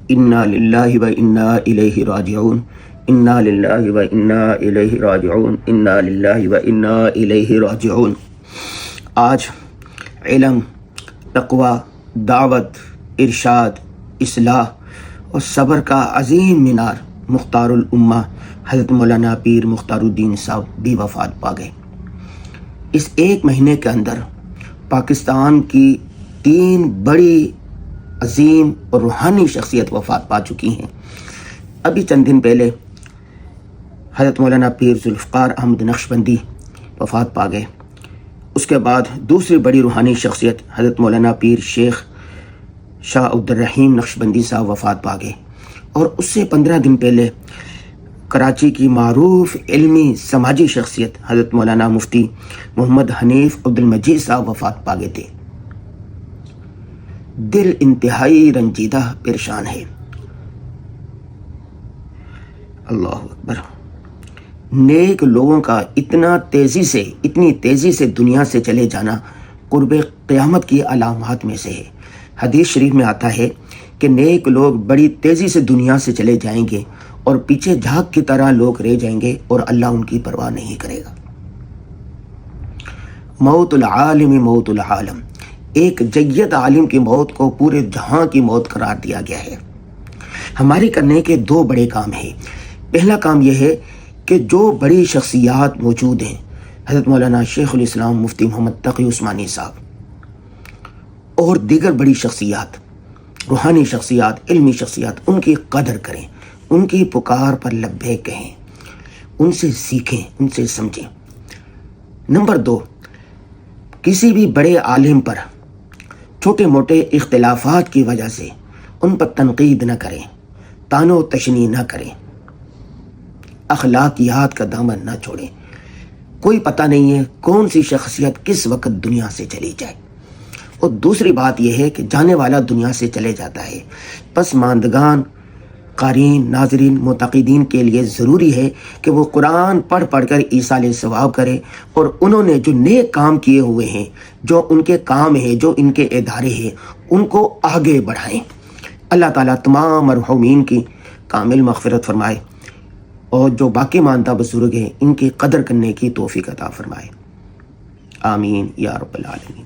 انا للہ و انا الیہ راجعون، انا للہ و انا الیہ راجعون، انا للہ و انا الیہ راجعون۔ آج علم، تقوی، دعوت، ارشاد، اصلاح اور صبر کا عظیم مینار مختار الامہ حضرت مولانا پیر مختار الدین صاحب بھی وفات پا گئے۔ اس ایک مہینے کے اندر پاکستان کی 3 بڑی عظیم اور روحانی شخصیت وفات پا چکی ہیں۔ ابھی چند دن پہلے حضرت مولانا پیر ذوالفقار احمد نقشبندی وفات پا گئے۔ اس کے بعد دوسری بڑی روحانی شخصیت حضرت مولانا پیر شیخ شاہ عبدالرحیم نقشبندی صاحب وفات پا گئے، اور اس سے 15 دن پہلے کراچی کی معروف علمی سماجی شخصیت حضرت مولانا مفتی محمد حنیف عبدالمجید صاحب وفات پا گئے تھے۔ دل انتہائی رنجیدہ پریشان ہے۔ اللہ اکبر۔ نیک لوگوں کا اتنی تیزی سے دنیا سے چلے جانا قرب قیامت کی علامات میں سے ہے۔ حدیث شریف میں آتا ہے کہ نیک لوگ بڑی تیزی سے دنیا سے چلے جائیں گے اور پیچھے جھاگ کی طرح لوگ رہ جائیں گے اور اللہ ان کی پرواہ نہیں کرے گا۔ موت العالم موت العالم، ایک جید عالم کی موت کو پورے جہاں کی موت قرار دیا گیا ہے۔ ہمارے کرنے کے 2 بڑے کام ہیں۔ پہلا کام یہ ہے کہ جو بڑی شخصیات موجود ہیں، حضرت مولانا شیخ الاسلام مفتی محمد تقی عثمانی صاحب اور دیگر بڑی شخصیات، روحانی شخصیات، علمی شخصیات، ان کی قدر کریں، ان کی پکار پر لبیک کہیں، ان سے سیکھیں، ان سے سمجھیں۔ نمبر 2، کسی بھی بڑے عالم پر چھوٹے موٹے اختلافات کی وجہ سے ان پر تنقید نہ کریں، طعن و تشنیع نہ کریں، اخلاقیات کا دامن نہ چھوڑیں۔ کوئی پتہ نہیں ہے کون سی شخصیت کس وقت دنیا سے چلی جائے۔ اور دوسری بات یہ ہے کہ جانے والا دنیا سے چلے جاتا ہے، پسماندگان، قارئین، ناظرین، معتقدین کے لیے ضروری ہے کہ وہ قرآن پڑھ کر ایصال ثواب کرے، اور انہوں نے جو نیک کام کیے ہوئے ہیں، جو ان کے کام ہیں، جو ان کے ادارے ہیں، ان کو آگے بڑھائیں۔ اللہ تعالیٰ تمام مرحومین کی کامل مغفرت فرمائے، اور جو باقی ماندہ بزرگ ہیں ان کی قدر کرنے کی توفیق عطا فرمائے۔ آمین یا رب العالمین۔